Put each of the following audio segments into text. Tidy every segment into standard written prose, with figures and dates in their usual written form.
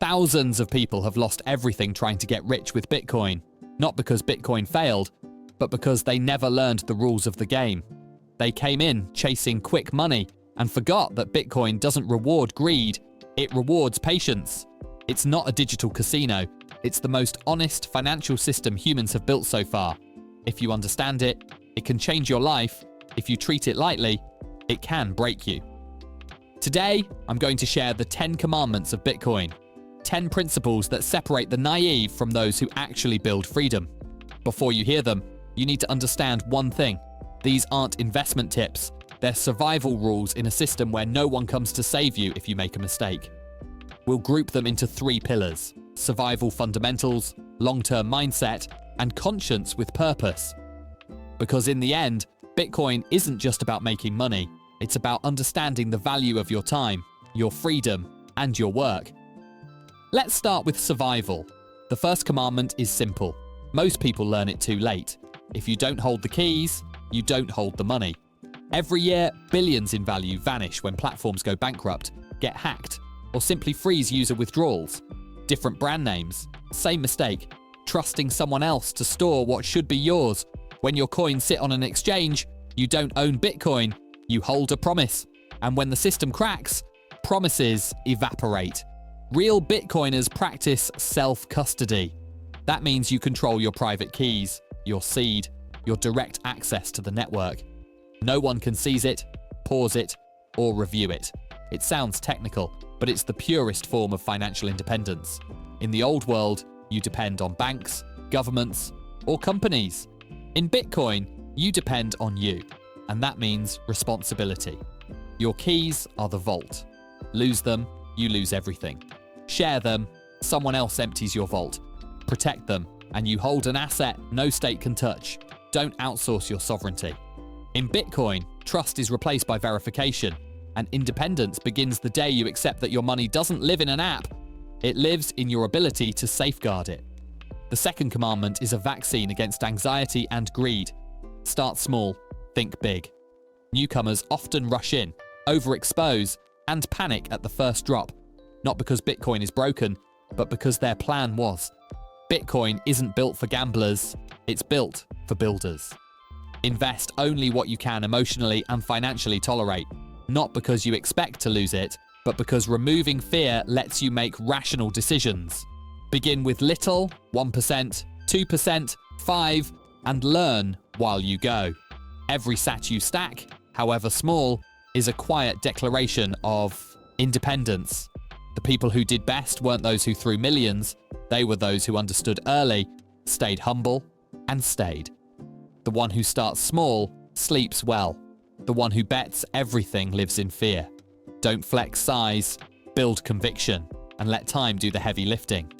Thousands of people have lost everything trying to get rich with Bitcoin, not because Bitcoin failed, but because they never learned the rules of the game. They came in chasing quick money and forgot that Bitcoin doesn't reward greed, it rewards patience. It's not a digital casino, it's the most honest financial system humans have built so far. If you understand it, it can change your life. If you treat it lightly, it can break you. Today, I'm going to share the 10 commandments of Bitcoin. 10 principles that separate the naive from those who actually build freedom. Before you hear them, you need to understand one thing. These aren't investment tips. They're survival rules in a system where no one comes to save you if you make a mistake. We'll group them into 3 pillars: survival fundamentals, long-term mindset, and conscience with purpose. Because in the end, Bitcoin isn't just about making money. It's about understanding the value of your time, your freedom, and your work. Let's start with survival. The first commandment is simple. Most people learn it too late. If you don't hold the keys, you don't hold the money. Every year, billions in value vanish when platforms go bankrupt, get hacked, or simply freeze user withdrawals. Different brand names, same mistake. Trusting someone else to store what should be yours. When your coins sit on an exchange, you don't own Bitcoin, you hold a promise. And when the system cracks, promises evaporate. Real Bitcoiners practice self-custody. That means you control your private keys, your seed, your direct access to the network. No one can seize it, pause it, or review it. It sounds technical, but it's the purest form of financial independence. In the old world, you depend on banks, governments, or companies. In Bitcoin, you depend on you, and that means responsibility. Your keys are the vault. Lose them, you lose everything. Share them, someone else empties your vault. Protect them, and you hold an asset no state can touch. Don't outsource your sovereignty. In Bitcoin, trust is replaced by verification, and independence begins the day you accept that your money doesn't live in an app. It lives in your ability to safeguard it. The second commandment is a vaccine against anxiety and greed. Start small, think big. Newcomers often rush in, overexpose, and panic at the first drop. Not because Bitcoin is broken, but because their plan was. Bitcoin isn't built for gamblers, it's built for builders. Invest only what you can emotionally and financially tolerate, not because you expect to lose it, but because removing fear lets you make rational decisions. Begin with little, 1%, 2%, 5%, and learn while you go. Every sat you stack, however small, is a quiet declaration of independence. The people who did best weren't those who threw millions, they were those who understood early, stayed humble, and stayed. The one who starts small sleeps well. The one who bets everything lives in fear. Don't flex size, build conviction, and let time do the heavy lifting.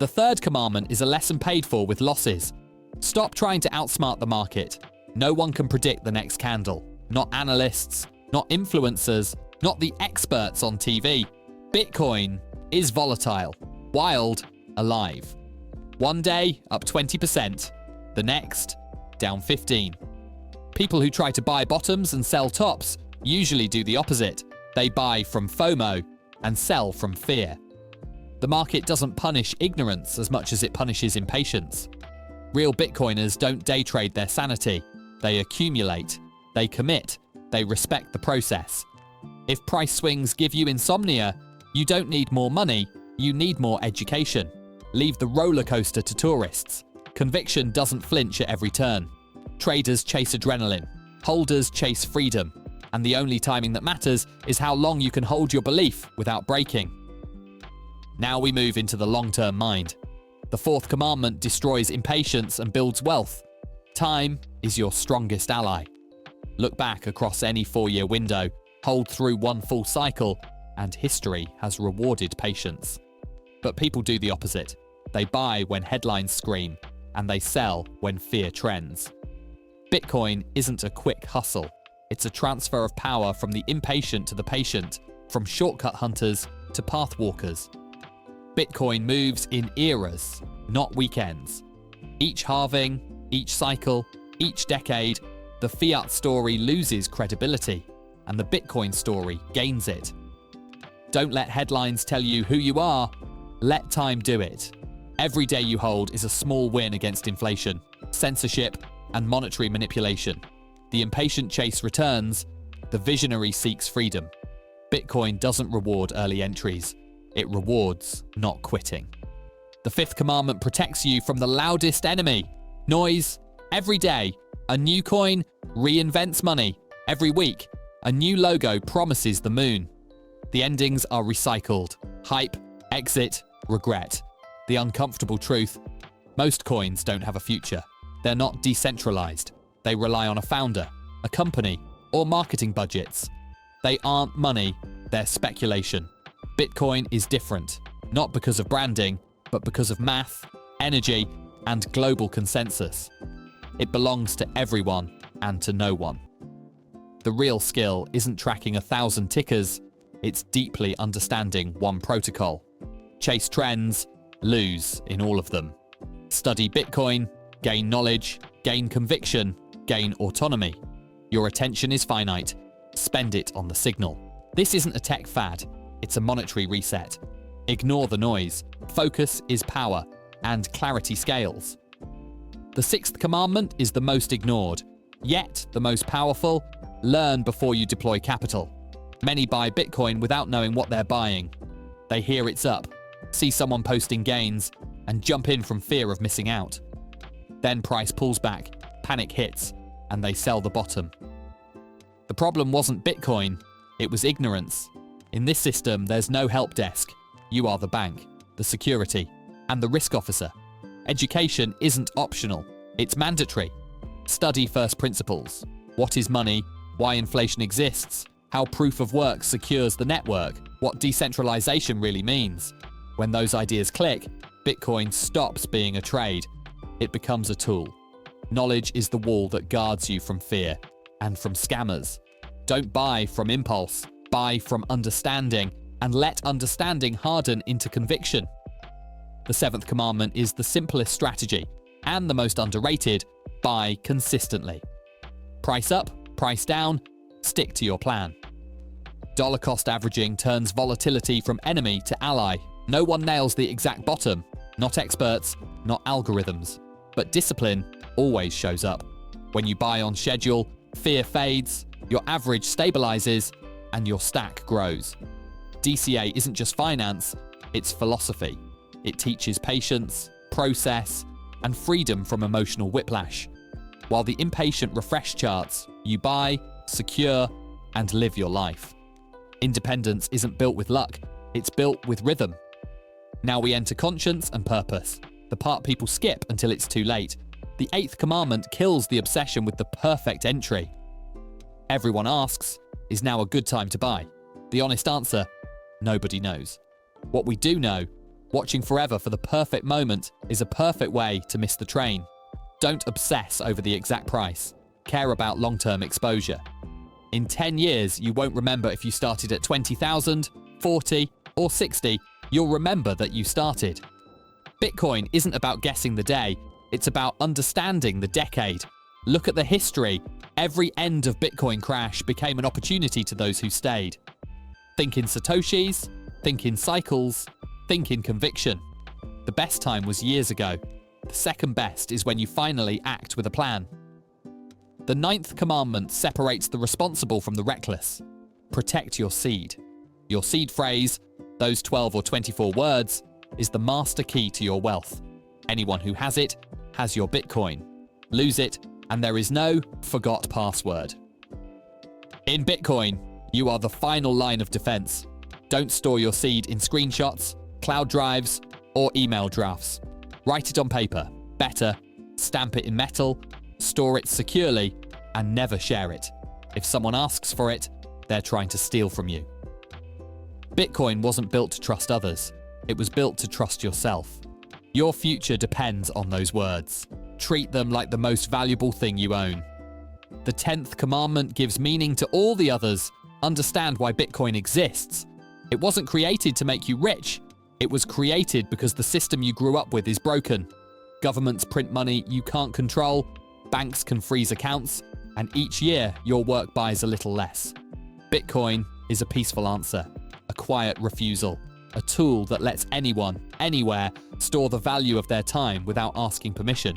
The third commandment is a lesson paid for with losses. Stop trying to outsmart the market. No one can predict the next candle. Not analysts, not influencers, not the experts on TV. Bitcoin is volatile, wild, alive. One day, up 20%. The next, down 15%. People who try to buy bottoms and sell tops usually do the opposite. They buy from FOMO and sell from fear. The market doesn't punish ignorance as much as it punishes impatience. Real Bitcoiners don't day trade their sanity. They accumulate, they commit, they respect the process. If price swings give you insomnia, you don't need more money, you need more education. Leave the roller coaster to tourists. Conviction doesn't flinch at every turn. Traders chase adrenaline, holders chase freedom, and the only timing that matters is how long you can hold your belief without breaking. Now we move into the long-term mind. The fourth commandment destroys impatience and builds wealth. Time is your strongest ally. Look back across any 4-year window, hold through one full cycle, and history has rewarded patience. But people do the opposite. They buy when headlines scream, and they sell when fear trends. Bitcoin isn't a quick hustle. It's a transfer of power from the impatient to the patient, from shortcut hunters to path walkers. Bitcoin moves in eras, not weekends. Each halving, each cycle, each decade, the fiat story loses credibility, and the Bitcoin story gains it. Don't let headlines tell you who you are. Let time do it. Every day you hold is a small win against inflation, censorship, and monetary manipulation. The impatient chase returns. The visionary seeks freedom. Bitcoin doesn't reward early entries. It rewards not quitting. The fifth commandment protects you from the loudest enemy, noise. Every day, a new coin reinvents money. Every week, a new logo promises the moon. The endings are recycled. Hype, exit, regret. The uncomfortable truth: most coins don't have a future. They're not decentralized. They rely on a founder, a company, or marketing budgets. They aren't money, they're speculation. Bitcoin is different, not because of branding, but because of math, energy, and global consensus. It belongs to everyone and to no one. The real skill isn't tracking 1,000 tickers, it's deeply understanding one protocol. Chase trends, lose in all of them. Study Bitcoin, gain knowledge, gain conviction, gain autonomy. Your attention is finite. Spend it on the signal. This isn't a tech fad, it's a monetary reset. Ignore the noise. Focus is power, and clarity scales. The sixth commandment is the most ignored, yet the most powerful. Learn before you deploy capital. Many buy Bitcoin without knowing what they're buying. They hear it's up, see someone posting gains, and jump in from fear of missing out. Then price pulls back, panic hits, and they sell the bottom. The problem wasn't Bitcoin, it was ignorance. In this system, there's no help desk. You are the bank, the security, and the risk officer. Education isn't optional, it's mandatory. Study first principles. What is money? Why inflation exists? How proof of work secures the network? What decentralization really means? When those ideas click, Bitcoin stops being a trade. It becomes a tool. Knowledge is the wall that guards you from fear and from scammers. Don't buy from impulse, buy from understanding, and let understanding harden into conviction. The seventh commandment is the simplest strategy and the most underrated: buy consistently. Price up, price down, stick to your plan. Dollar cost averaging turns volatility from enemy to ally. No one nails the exact bottom, not experts, not algorithms, but discipline always shows up. When you buy on schedule, fear fades, your average stabilizes, and your stack grows. DCA isn't just finance, it's philosophy. It teaches patience, process, and freedom from emotional whiplash. While the impatient refresh charts, you buy, secure, and live your life. Independence isn't built with luck, it's built with rhythm. Now we enter conscience and purpose, the part people skip until it's too late. The eighth commandment kills the obsession with the perfect entry. Everyone asks, is now a good time to buy? The honest answer, nobody knows. What we do know, watching forever for the perfect moment is a perfect way to miss the train. Don't obsess over the exact price. Care about long-term exposure. In 10 years, you won't remember if you started at 20,000, 40, or 60. You'll remember that you started. Bitcoin isn't about guessing the day. It's about understanding the decade. Look at the history. Every end of Bitcoin crash became an opportunity to those who stayed. Think in Satoshis, think in cycles, think in conviction. The best time was years ago. The second best is when you finally act with a plan. The ninth commandment separates the responsible from the reckless. Protect your seed. Your seed phrase, those 12 or 24 words, is the master key to your wealth. Anyone who has it has your Bitcoin. Lose it, and there is no forgot password. In Bitcoin, you are the final line of defense. Don't store your seed in screenshots, cloud drives, or email drafts. Write it on paper. Better, stamp it in metal, store it securely, and never share it. If someone asks for it, they're trying to steal from you. Bitcoin wasn't built to trust others. It was built to trust yourself. Your future depends on those words. Treat them like the most valuable thing you own. The 10th commandment gives meaning to all the others. Understand why Bitcoin exists. It wasn't created to make you rich. It was created because the system you grew up with is broken. Governments print money you can't control, banks can freeze accounts, and each year your work buys a little less. Bitcoin is a peaceful answer. a quiet refusal, a tool that lets anyone, anywhere, store the value of their time without asking permission.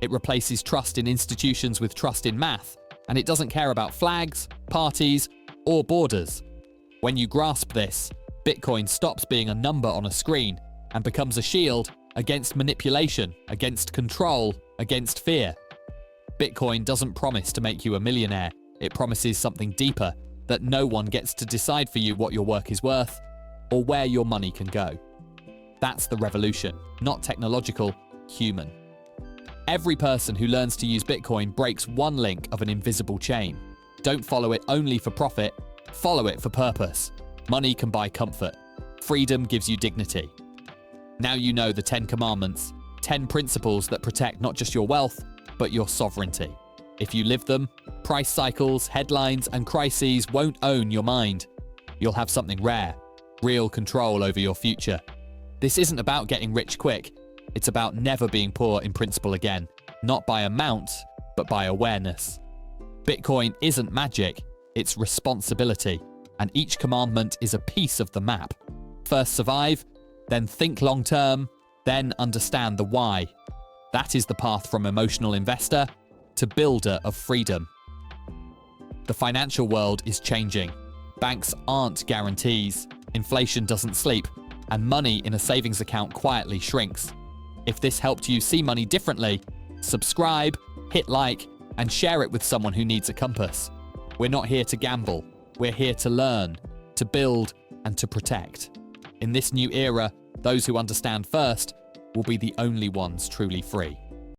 It replaces trust in institutions with trust in math, and it doesn't care about flags, parties, or borders. When you grasp this, Bitcoin stops being a number on a screen and becomes a shield against manipulation, against control, against fear. Bitcoin doesn't promise to make you a millionaire. It promises something deeper, that no one gets to decide for you what your work is worth or where your money can go. That's the revolution, not technological, human. Every person who learns to use Bitcoin breaks one link of an invisible chain. Don't follow it only for profit, follow it for purpose. Money can buy comfort. Freedom gives you dignity. Now you know the 10 commandments, 10 principles that protect not just your wealth, but your sovereignty. If you live them, price cycles, headlines, and crises won't own your mind. You'll have something rare, real control over your future. This isn't about getting rich quick. It's about never being poor in principle again, not by amount, but by awareness. Bitcoin isn't magic, it's responsibility, and each commandment is a piece of the map. First survive, then think long-term, then understand the why. That is the path from emotional investor to builder of freedom. The financial world is changing. Banks aren't guarantees, inflation doesn't sleep, and money in a savings account quietly shrinks. If this helped you see money differently, subscribe, hit like, and share it with someone who needs a compass. We're not here to gamble. We're here to learn, to build, and to protect. In this new era, those who understand first will be the only ones truly free.